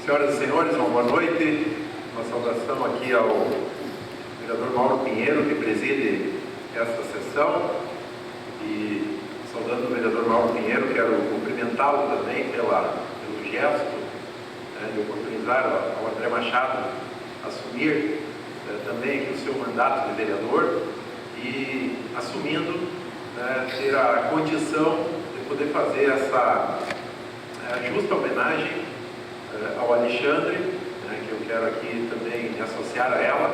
Senhoras e senhores, uma boa noite. Uma saudação aqui ao vereador Mauro Pinheiro, que preside esta sessão. E, saudando o vereador Mauro Pinheiro, quero cumprimentá-lo também pelo gesto de oportunizar ao André Machado assumir também aqui o seu mandato de vereador e, assumindo, ter a condição de poder fazer essa justa homenagem ao Alexandre, que eu quero aqui também me associar a ela,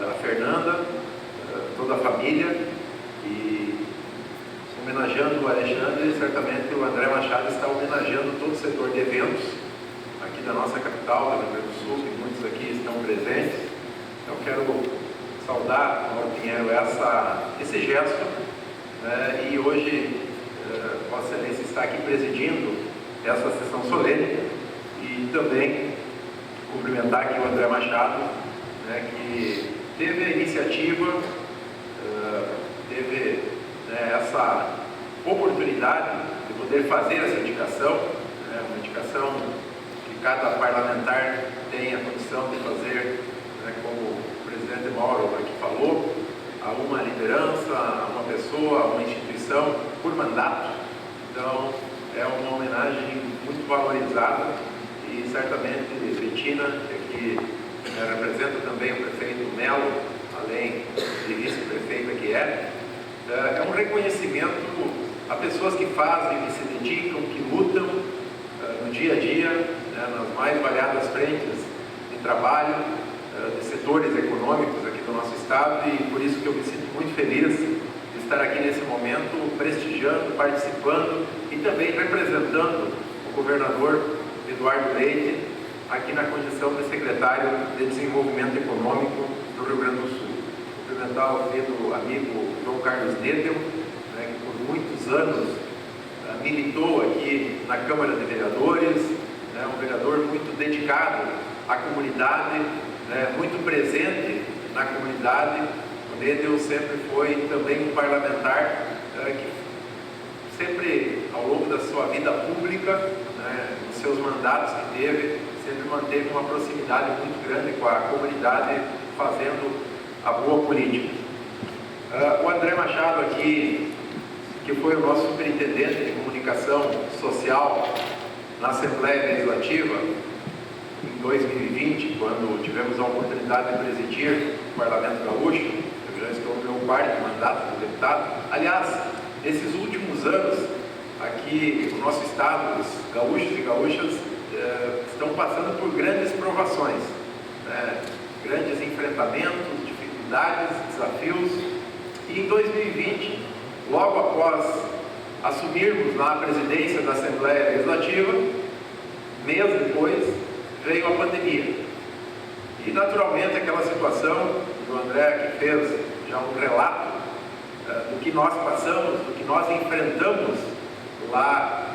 a Fernanda, toda a família, e homenageando o Alexandre, certamente o André Machado está homenageando todo o setor de eventos aqui da nossa capital, do Rio Grande do Sul, que muitos aqui estão presentes. Então quero saudar, Mauro Pinheiro, esse gesto, e hoje Vossa Excelência está aqui presidindo essa sessão solene e também cumprimentar aqui o André Machado, que teve a iniciativa, teve essa oportunidade de poder fazer essa indicação, uma indicação que cada parlamentar tem a condição de fazer, como o presidente Mauro aqui falou, a uma liderança, a uma pessoa, a uma instituição por mandato. Então, é uma homenagem muito valorizada e certamente Betina, que aqui representa também o prefeito Melo, além de vice-prefeita que é um reconhecimento a pessoas que fazem, que se dedicam, que lutam no dia a dia, nas mais variadas frentes de trabalho, de setores econômicos aqui do nosso estado, e por isso que eu me sinto muito feliz de estar aqui nesse momento, prestigiando, participando e também representando o governador Eduardo Leite, aqui na condição de secretário de Desenvolvimento Econômico do Rio Grande do Sul. Cumprimentar o querido amigo João Carlos Nedel, que por muitos anos militou aqui na Câmara de Vereadores, um vereador muito dedicado à comunidade, muito presente na comunidade. O Nedel sempre foi também um parlamentar que sempre, ao longo da sua vida pública, nos seus mandatos que teve, sempre manteve uma proximidade muito grande com a comunidade, fazendo a boa política. O André Machado aqui, que foi o nosso superintendente de comunicação social na Assembleia Legislativa, em 2020, quando tivemos a oportunidade de presidir o Parlamento Gaúcho, eu já estou no meu quarto mandato como deputado. Aliás, nesses últimos anos, aqui no nosso estado, os gaúchos e gaúchas estão passando por grandes provações, grandes enfrentamentos, dificuldades, desafios. E em 2020, logo após assumirmos lá a presidência da Assembleia Legislativa, mês depois, veio a pandemia. E naturalmente aquela situação, o André que fez já um relato do que nós passamos, do que nós enfrentamos lá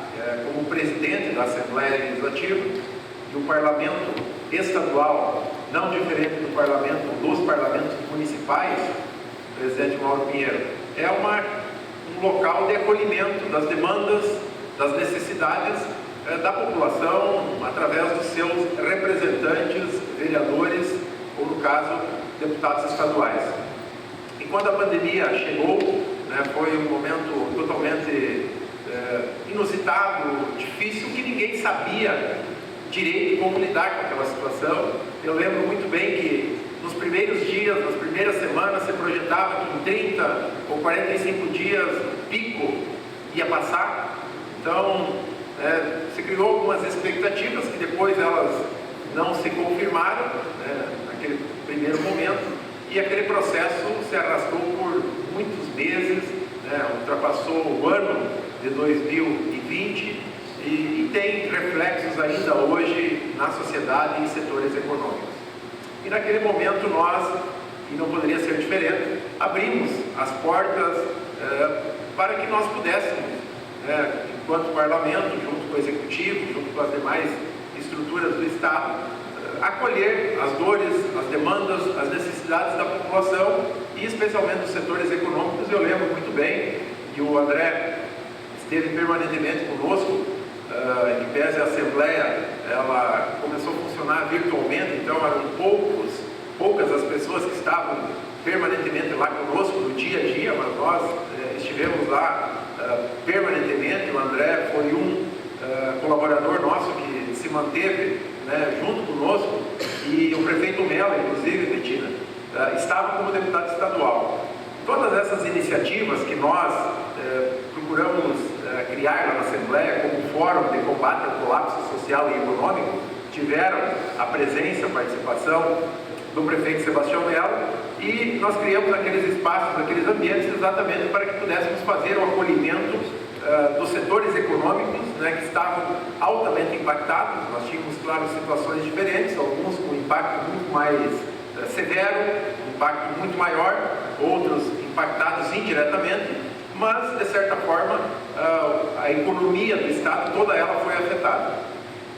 como presidente da Assembleia Legislativa, e o Parlamento Estadual, não diferente do Parlamento, dos parlamentos municipais, presidente Mauro Pinheiro, é um local de acolhimento das demandas, das necessidades da população, através dos seus representantes, vereadores, ou no caso, deputados estaduais. E quando a pandemia chegou, foi um momento totalmente inusitado, difícil, que ninguém sabia direito como lidar com aquela situação. Eu lembro muito bem que nos primeiros dias, nas primeiras semanas, se projetava que em 30 ou 45 dias o pico ia passar. Então, se criou algumas expectativas que depois elas não se confirmaram, naquele primeiro momento, e aquele processo se arrastou por muitos meses, ultrapassou o ano de 2020 e tem reflexos ainda hoje na sociedade e em setores econômicos. E naquele momento nós, e não poderia ser diferente, abrimos as portas para que nós pudéssemos, enquanto parlamento, junto com o executivo, junto com as demais estruturas do Estado, acolher as dores, as demandas, as necessidades da população e especialmente dos setores econômicos. Eu lembro muito bem que o André esteve permanentemente conosco em que pese a Assembleia, ela começou a funcionar virtualmente, então eram poucas as pessoas que estavam permanentemente lá conosco no dia a dia, mas nós estivemos lá permanentemente. O André foi um colaborador nosso que se manteve, né, junto conosco, e o prefeito Mello, inclusive, Betina, estava como deputado estadual. Todas essas iniciativas que nós procuramos criar lá na Assembleia como fórum de combate ao colapso social e econômico, tiveram a presença, a participação do prefeito Sebastião Mello, e nós criamos aqueles espaços, aqueles ambientes exatamente para que pudéssemos fazer o acolhimento dos setores econômicos, né, que estavam altamente impactados. Nós tínhamos, claro, situações diferentes, alguns com impacto muito mais severo, um impacto muito maior, outros impactados indiretamente, mas, de certa forma, a economia do Estado, toda ela foi afetada.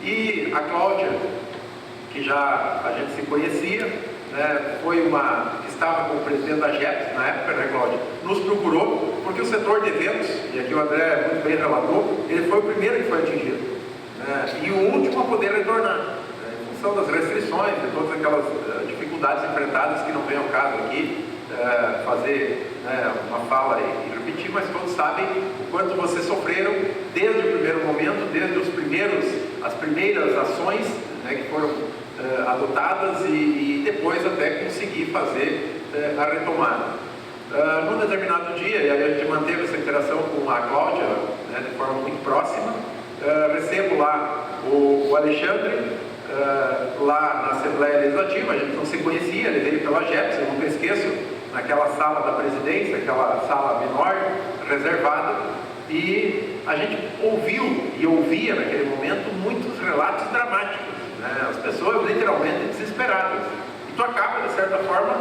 E a Cláudia, que já a gente se conhecia, né, foi que estava com o presidente da GEPS na época, né, Cláudia, nos procurou, porque o setor de eventos, e aqui o André muito bem relatou, ele foi o primeiro que foi atingido, né, e o último a poder retornar, né, em função das restrições, de todas aquelas dificuldades enfrentadas, que não vem ao caso aqui fazer, né, uma fala e repetir, mas todos sabem o quanto vocês sofreram desde o primeiro momento, desde as primeiras ações, né, que foram adotadas, e depois até conseguir fazer a retomada. Num determinado dia, e aí a gente manteve essa interação com a Cláudia, né, de forma muito próxima, recebo lá o Alexandre, lá na Assembleia Legislativa. A gente não se conhecia, ele veio pela GEPS, eu nunca esqueço, naquela sala da presidência, aquela sala menor, reservada, e a gente ouviu e ouvia naquele momento muitos relatos dramáticos, né? As pessoas literalmente desesperadas, e tu acaba, de certa forma,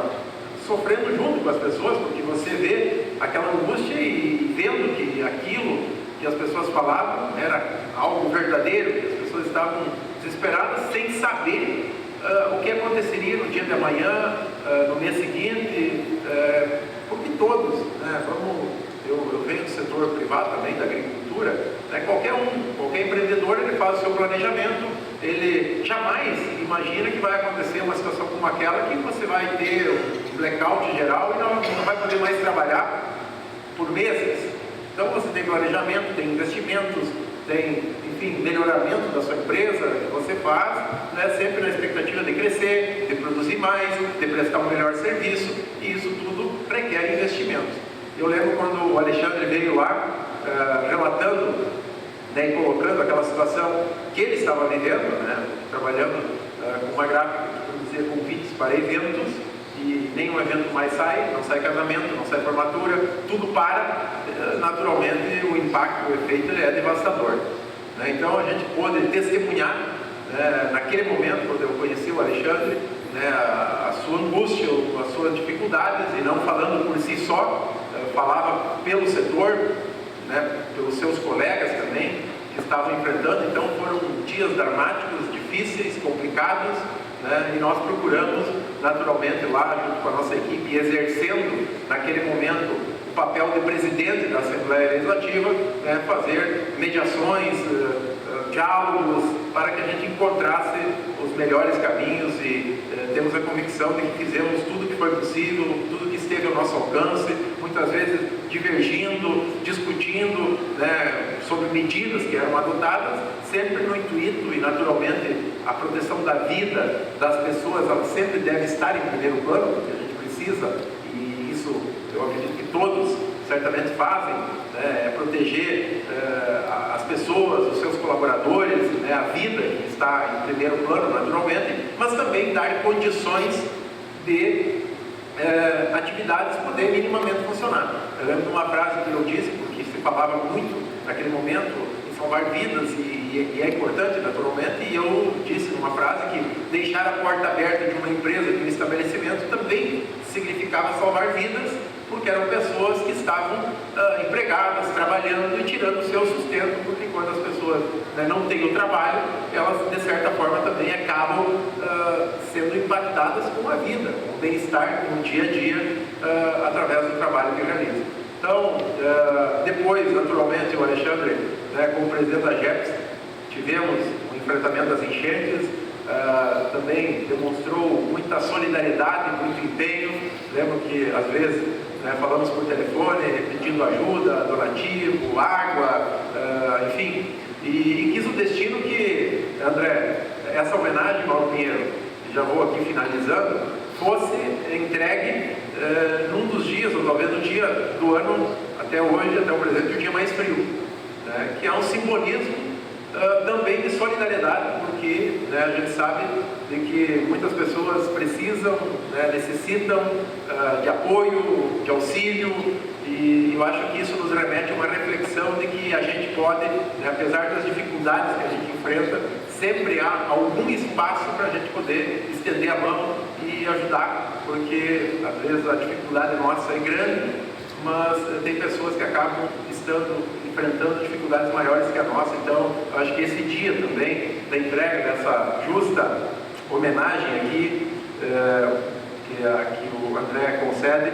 sofrendo junto com as pessoas, porque você vê aquela angústia e vendo que aquilo que as pessoas falavam era algo verdadeiro, que as pessoas estavam desesperadas sem saber o que aconteceria no dia de amanhã, no mês seguinte, porque todos, né, eu venho do setor privado também, da agricultura, né, qualquer empreendedor, ele faz o seu planejamento, ele jamais imagina que vai acontecer uma situação como aquela, que você vai ter um blackout geral e não vai poder mais trabalhar por meses. Então você tem planejamento, tem investimentos, tem, enfim, melhoramento da sua empresa que você faz, né, sempre na expectativa de crescer, de produzir mais, de prestar um melhor serviço, e isso tudo requer investimentos. Eu lembro quando o Alexandre veio lá, relatando, né, e colocando aquela situação que ele estava vivendo, né, trabalhando com uma gráfica que produzia convites para eventos, e nenhum evento mais sai, não sai casamento, não sai formatura, tudo para, naturalmente o impacto, o efeito, ele é devastador, né? Então a gente pôde testemunhar, né, naquele momento, quando eu conheci o Alexandre, né, a sua angústia, as suas dificuldades, e não falando por si só, falava pelo setor, né, pelos seus colegas também, que estavam enfrentando. Então foram dias dramáticos, difíceis, complicados, né, e nós procuramos, naturalmente, lá junto com a nossa equipe, exercendo naquele momento o papel de presidente da Assembleia Legislativa, né, fazer mediações, diálogos, para que a gente encontrasse os melhores caminhos, e temos a convicção de que fizemos tudo que foi possível, tudo que esteve ao nosso alcance, muitas vezes divergindo, discutindo, né, sobre medidas que eram adotadas, sempre no intuito, e naturalmente a proteção da vida das pessoas, ela sempre deve estar em primeiro plano, porque a gente precisa, e isso eu acredito que todos certamente fazem, né, proteger as pessoas, os seus colaboradores, né, a vida que está em primeiro plano, naturalmente, mas também dar condições de atividades poder minimamente funcionar. Eu lembro de uma frase que eu disse, porque se falava muito naquele momento em salvar vidas, e é importante, naturalmente, e eu disse numa frase que deixar a porta aberta de uma empresa, de um estabelecimento, também significava salvar vidas, porque eram pessoas que estavam empregadas, trabalhando e tirando o seu sustento, porque quando as pessoas, né, não têm o trabalho, elas de certa forma também acabam sendo impactadas com a vida, com o bem-estar, com o dia a dia, através do trabalho que realizam. Então, depois, naturalmente, o Alexandre, né, como presidente da GEPS, tivemos o enfrentamento das enchentes, também demonstrou muita solidariedade, muito empenho. Lembro que às vezes falamos por telefone pedindo ajuda, donativo, água, enfim, e quis o destino que, André, essa homenagem, Mauro Pinheiro, já vou aqui finalizando, fosse entregue num dos dias, ou talvez no dia do ano, até hoje, até o presente, o dia mais frio, né, que é um simbolismo também de solidariedade, porque a gente sabe de que muitas pessoas precisam, necessitam de apoio, de auxílio, e eu acho que isso nos remete a uma reflexão de que a gente pode, apesar das dificuldades que a gente enfrenta, sempre há algum espaço para a gente poder estender a mão e ajudar, porque às vezes a dificuldade nossa é grande, mas tem pessoas que acabam enfrentando dificuldades maiores que a nossa. Então, eu acho que esse dia também, da entrega dessa justa homenagem aqui, que o André concede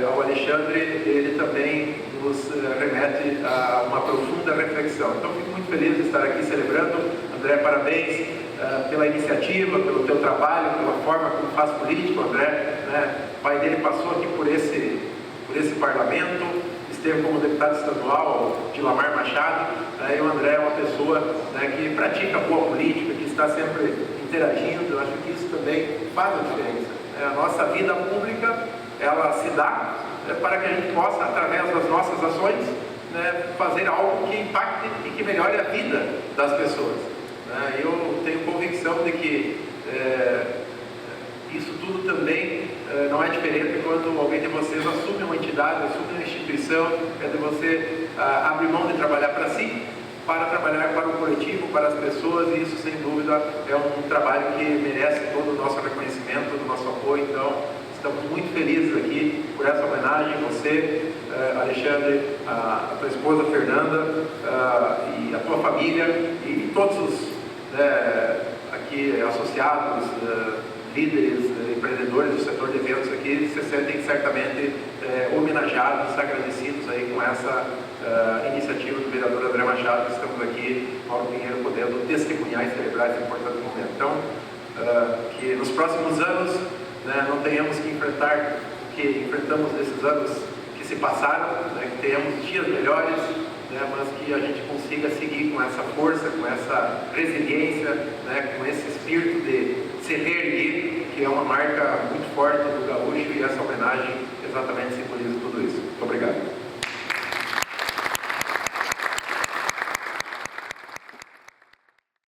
ao Alexandre, ele também nos remete a uma profunda reflexão. Então, fico muito feliz de estar aqui celebrando. André, parabéns pela iniciativa, pelo teu trabalho, pela forma como faz política. O André, o pai dele passou aqui por esse parlamento, esteve como deputado estadual de Lamar Machado, e o André é uma pessoa que pratica boa política, que está sempre interagindo. Eu acho que isso também faz a diferença. A nossa vida pública, ela se dá para que a gente possa, através das nossas ações, fazer algo que impacte e que melhore a vida das pessoas. Eu tenho convicção de que isso tudo também não é diferente quando alguém de vocês assume uma entidade, assume uma instituição, de você abrir mão de trabalhar para si, para trabalhar para o coletivo, para as pessoas, e isso sem dúvida é um trabalho que merece todo o nosso reconhecimento, todo o nosso apoio. Então, estamos muito felizes aqui por essa homenagem. Você, Alexandre, a tua esposa Fernanda, e a tua família, e todos os aqui associados, líderes, empreendedores do setor de eventos aqui, se sentem certamente homenageados, agradecidos aí com essa iniciativa do vereador André Machado, que estamos aqui, Mauro Pinheiro, podendo testemunhar e celebrar esse importante momento. Então, que nos próximos anos não tenhamos que enfrentar o que enfrentamos nesses anos que se passaram, que tenhamos dias melhores, mas que a gente consiga seguir com essa força, com essa resiliência, com esse espírito de se reerguer, que é uma marca muito forte do gaúcho, e essa homenagem exatamente simboliza tudo isso. Muito obrigado.